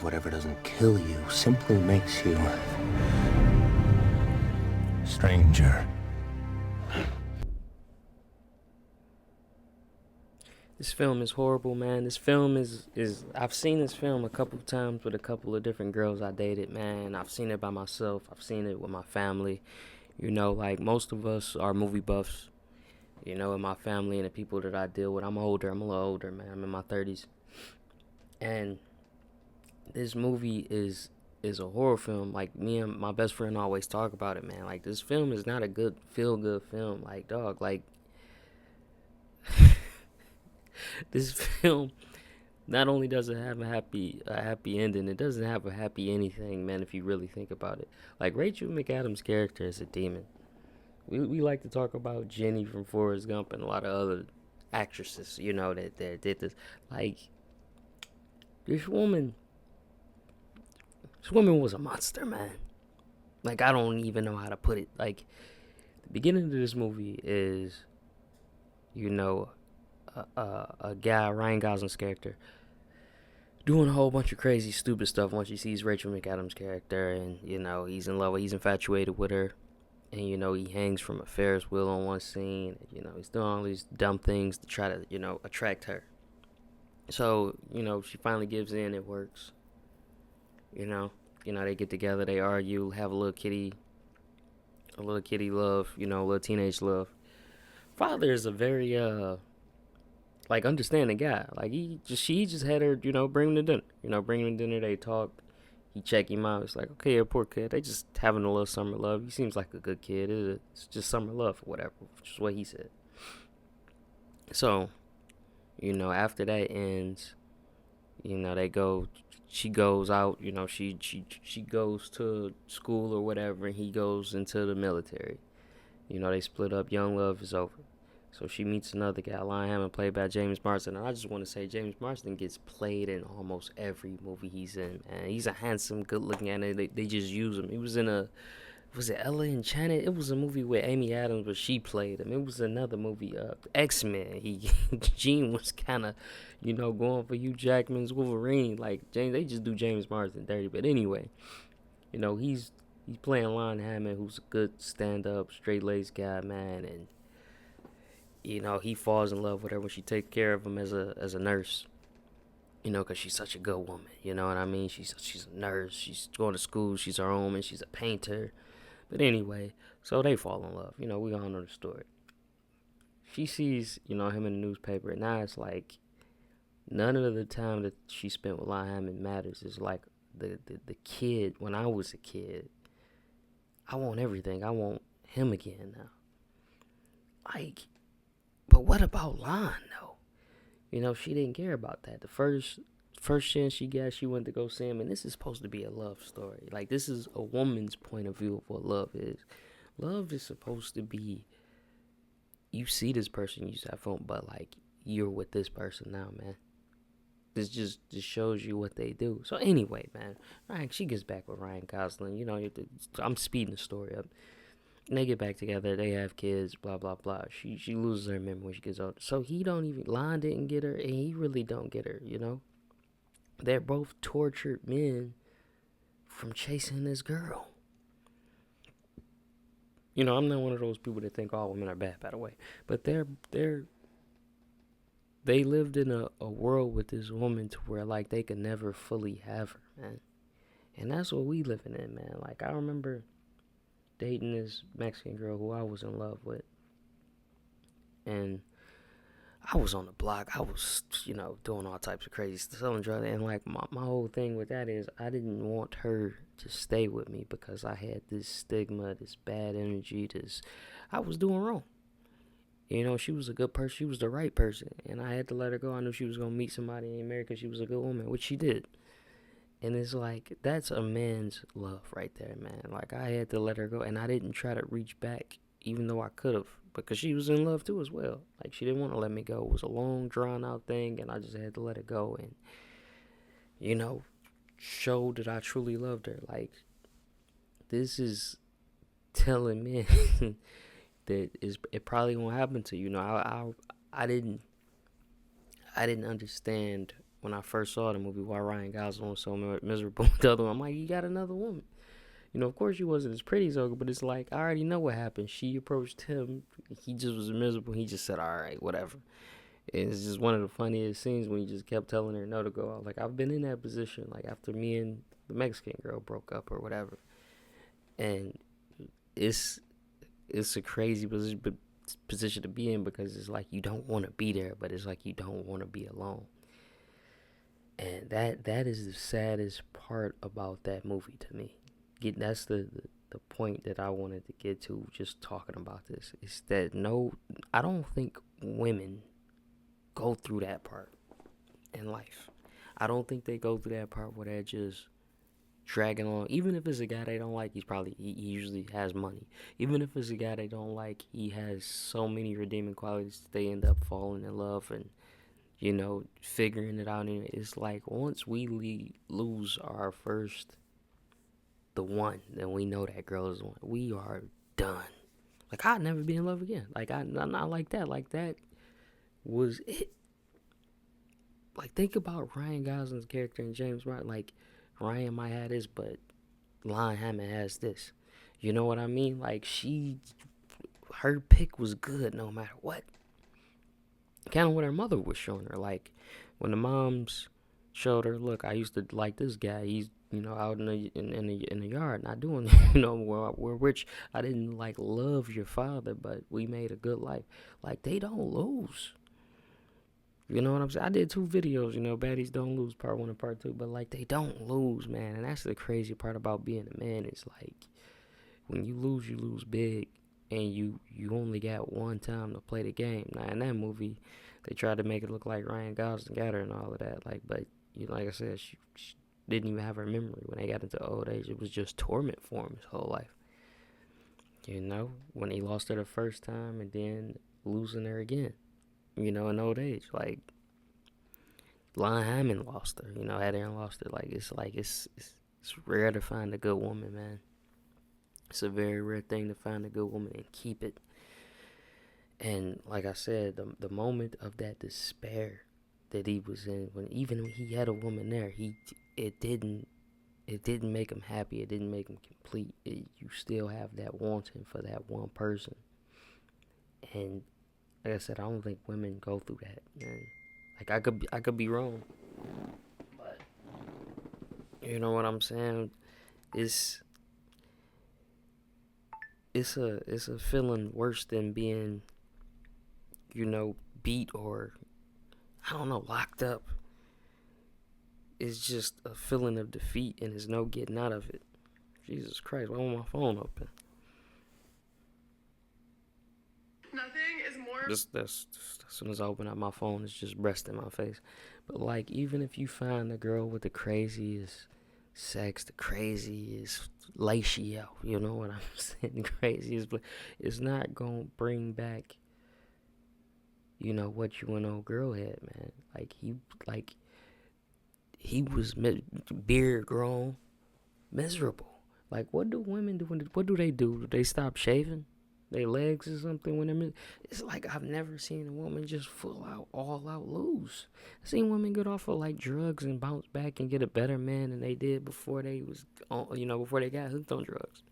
whatever doesn't kill you simply makes you stranger. This film is horrible, man. This film is I've seen this film a couple of times with a couple of different girls I dated, man. I've seen it by myself. I've seen it with my family. Like most of us are movie buffs. In my family and the people that I deal with. I'm older. I'm a little older, man. I'm in my 30s. And this movie is a horror film. Like, me and my best friend always talk about it, man. Like, this film is not a good feel good film. Like, dog, like this film not only does it have a happy ending, it doesn't have a happy anything, man, if you really think about it. Like, Rachel McAdams' character is a demon. We like to talk about Jenny from Forrest Gump and a lot of other actresses, that did this. Like, this woman was a monster, man. Like, I don't even know how to put it. Like, the beginning of this movie is, a guy, Ryan Gosling's character, doing a whole bunch of crazy, stupid stuff once he sees Rachel McAdams' character, and, he's in love, he's infatuated with her, and, he hangs from a Ferris wheel on one scene, he's doing all these dumb things to try to, attract her. So, she finally gives in, it works. They get together, they argue, have a little kitty love, a little teenage love. Father is a very, understanding guy. Like, she just had her, bring him to dinner. Bring him to dinner, they talk. He check him out. It's like, okay, a poor kid. They just having a little summer love. He seems like a good kid. It's just summer love or whatever, which is what he said. So, after that ends, she goes out, she goes to school or whatever, and he goes into the military. They split up. Young love is over. So she meets another guy, Lion Hammond, played by James Marsden. And I just want to say, James Marsden gets played in almost every movie he's in, man. He's a handsome, good-looking actor. They just use him. He was in was it Ella Enchanted? It was a movie with Amy Adams, but she played him. It was another movie, X-Men. Gene was kind of, going for Hugh Jackman's Wolverine. Like, they just do James Marsden dirty. But anyway, he's playing Lion Hammond, who's a good stand-up, straight-laced guy, man, and he falls in love with her when she takes care of him as a nurse. Because she's such a good woman. You know what I mean? She's a nurse. She's going to school. She's her own, and she's a painter. But anyway, so they fall in love. We all know the story. She sees, him in the newspaper, and now it's like none of the time that she spent with Lion Hammond matters. It's like the kid, when I was a kid, I want everything. I want him again now. Like, but what about Lon, though? She didn't care about that. The first chance she got, she went to go see him, and this is supposed to be a love story. Like, this is a woman's point of view of what love is. Love is supposed to be, you see this person, you have fun, but, like, you're with this person now, man. This just shows you what they do. So anyway, man, she gets back with Ryan Gosling. I'm speeding the story up. And they get back together. They have kids. Blah blah blah. She loses her memory when she gets older. So Lon didn't get her, and he really don't get her. They're both tortured men from chasing this girl. I'm not one of those people that think all women are bad, by the way. But they lived in a world with this woman to where, like, they could never fully have her, man. And that's what we living in, man. Like, I remember dating this Mexican girl who I was in love with, and I was on the block. I was, doing all types of crazy stuff, selling drugs, and like my whole thing with that is I didn't want her to stay with me because I had this stigma, this bad energy, I was doing wrong. She was a good person. She was the right person, and I had to let her go. I knew she was gonna meet somebody in America. She was a good woman, which she did. And it's like, that's a man's love right there, man. Like, I had to let her go, and I didn't try to reach back, even though I could have, because she was in love too as well. Like, she didn't want to let me go. It was a long, drawn-out thing, and I just had to let it go and, show that I truly loved her. Like, this is telling me that it probably won't happen to you. I didn't understand when I first saw the movie, why Ryan Gosling was so miserable with the other one. I'm like, you got another woman. You know, of course she wasn't as pretty as Olga, but it's like, I already know what happened. She approached him. He just was miserable. He just said, all right, whatever. And it's just one of the funniest scenes when he just kept telling her no to go out. Like, I've been in that position, like, after me and the Mexican girl broke up or whatever. And it's a crazy position to be in, because it's like you don't want to be there, but it's like you don't want to be alone. And that is the saddest part about that movie to me. That's the point that I wanted to get to just talking about this. Is that I don't think women go through that part in life. I don't think they go through that part where they're just dragging along. Even if it's a guy they don't like, he usually has money. Even if it's a guy they don't like, he has so many redeeming qualities that they end up falling in love and, you know, figuring it out. And it's like, once we lose our first, the one, then we know that girl is the one. We are done. Like, I'd never be in love again. Like, I'm not like that. Like, that was it. Like, think about Ryan Gosling's character in James Bond. Like, Ryan might have this, but Lon Hammond has this. You know what I mean? Like, her pick was good no matter what. Kind of what her mother was showing her. Like, when the moms showed her, look, I used to like this guy. He's, you know, out in the yard, not doing, you know, we're rich. I didn't like love your father, but we made a good life. Like, they don't lose. You know what I'm saying? I did 2 videos, you know, Baddies Don't Lose, part 1 and part 2. But, like, they don't lose, man. And that's the crazy part about being a man. It's like, when you lose big. And you only got one time to play the game. Now, in that movie, they tried to make it look like Ryan Gosling got her and all of that. Like, but, you know, like I said, she didn't even have her memory when they got into old age. It was just torment for him his whole life. You know, when he lost her the first time and then losing her again. You know, in old age, like Lon Hammond lost her. You know, had her and lost her. Like it's rare to find a good woman, man. It's a very rare thing to find a good woman and keep it. And like I said, the moment of that despair that he was in, when he had a woman there, it didn't make him happy. It didn't make him complete. You still have that wanting for that one person, and like I said, I don't think women go through that, man. Like, I could be wrong, but you know what I'm saying? It's a feeling worse than being, you know, beat or, I don't know, locked up. It's just a feeling of defeat, and there's no getting out of it. Jesus Christ, why won't my phone open? Nothing is more. That's as soon as I open up my phone, it's just breast in my face. But, like, even if you find a girl with the craziest sex, the craziest ratio, you know what I'm saying? The craziest, but it's not gonna bring back, you know, what you and old girl had, man. He was beard grown, miserable. Like, what do women do? What do? Do they stop shaving their legs or something when they're? It's like, I've never seen a woman just all out lose. I've seen women get off of like drugs and bounce back and get a better man than they did before they was, you know, before they got hooked on drugs.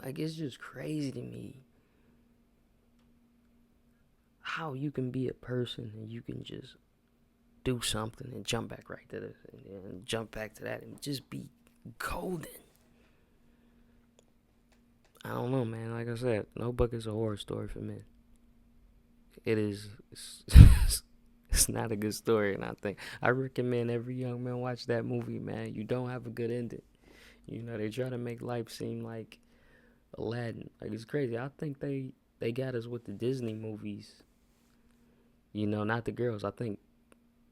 Like, it's just crazy to me how you can be a person and you can just do something and jump back right to this and jump back to that and just be golden. I don't know, man. Like I said, no book is a horror story for men. It's not a good story, and I recommend every young man watch that movie, man. You don't have a good ending. You know, they try to make life seem like Aladdin. Like, it's crazy. I think they got us with the Disney movies. You know, not the girls. I think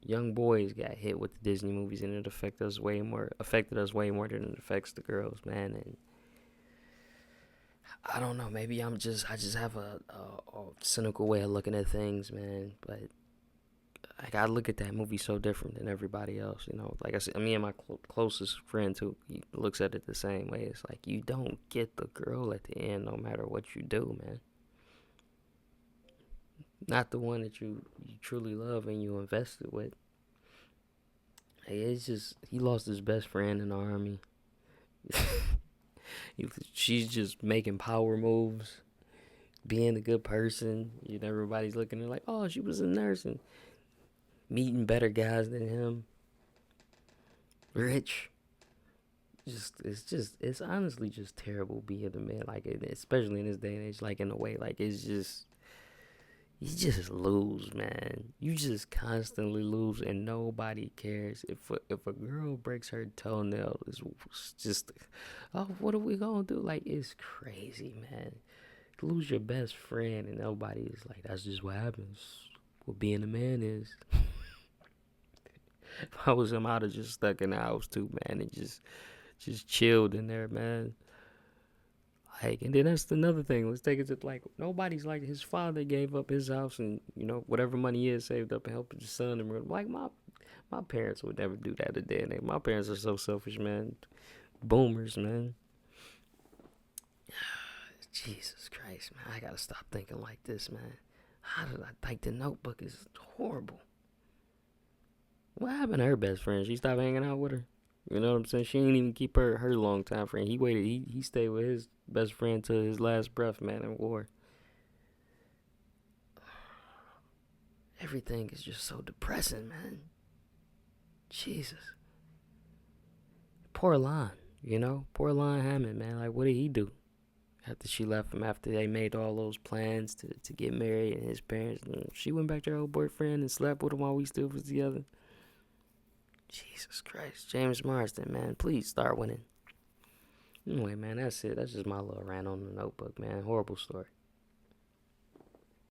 young boys got hit with the Disney movies, and it affected us way more than it affects the girls, man. And I don't know, maybe I just have a cynical way of looking at things, man. But like, I look at that movie so different than everybody else, you know. Like I said, me and my closest friend too, he looks at it the same way. It's like, you don't get the girl at the end, no matter what you do, man. not the one that you truly love and you invested with. Hey, it's just he lost his best friend in the army. She's just making power moves, being a good person. You know, everybody's looking at her like, oh, she was a nurse and meeting better guys than him. Rich. It's honestly just terrible being a man, like, especially in this day and age, like, in a way, like, it's just, you just lose, man. You just constantly lose, and nobody cares. If a girl breaks her toenail, it's just, oh, what are we gonna do? Like, it's crazy, man. Lose your best friend, and nobody is like, that's just what happens. What being a man is. If I was him, I'd have just stuck in the house too, man, and just chilled in there, man. Like, and then that's another thing. Let's take it to, like, nobody's like, his father gave up his house and, you know, whatever money he had saved up and helped his son. And like, my parents would never do that today. And my parents are so selfish, man. Boomers, man. Jesus Christ, man. I gotta stop thinking like this, man. How did I think The Notebook is horrible? What happened to her best friend? She stopped hanging out with her? You know what I'm saying? She ain't even keep her long-time friend. He waited. He stayed with his best friend till his last breath, man, in war. Everything is just so depressing, man. Jesus. Poor Lon, you know? Poor Lon Hammond, man. Like, what did he do? After she left him, after they made all those plans to get married and his parents, and she went back to her old boyfriend and slept with him while we still was together. Jesus Christ. James Marsden, man. Please start winning. Anyway, man, that's it. That's just my little rant on The Notebook, man. Horrible story.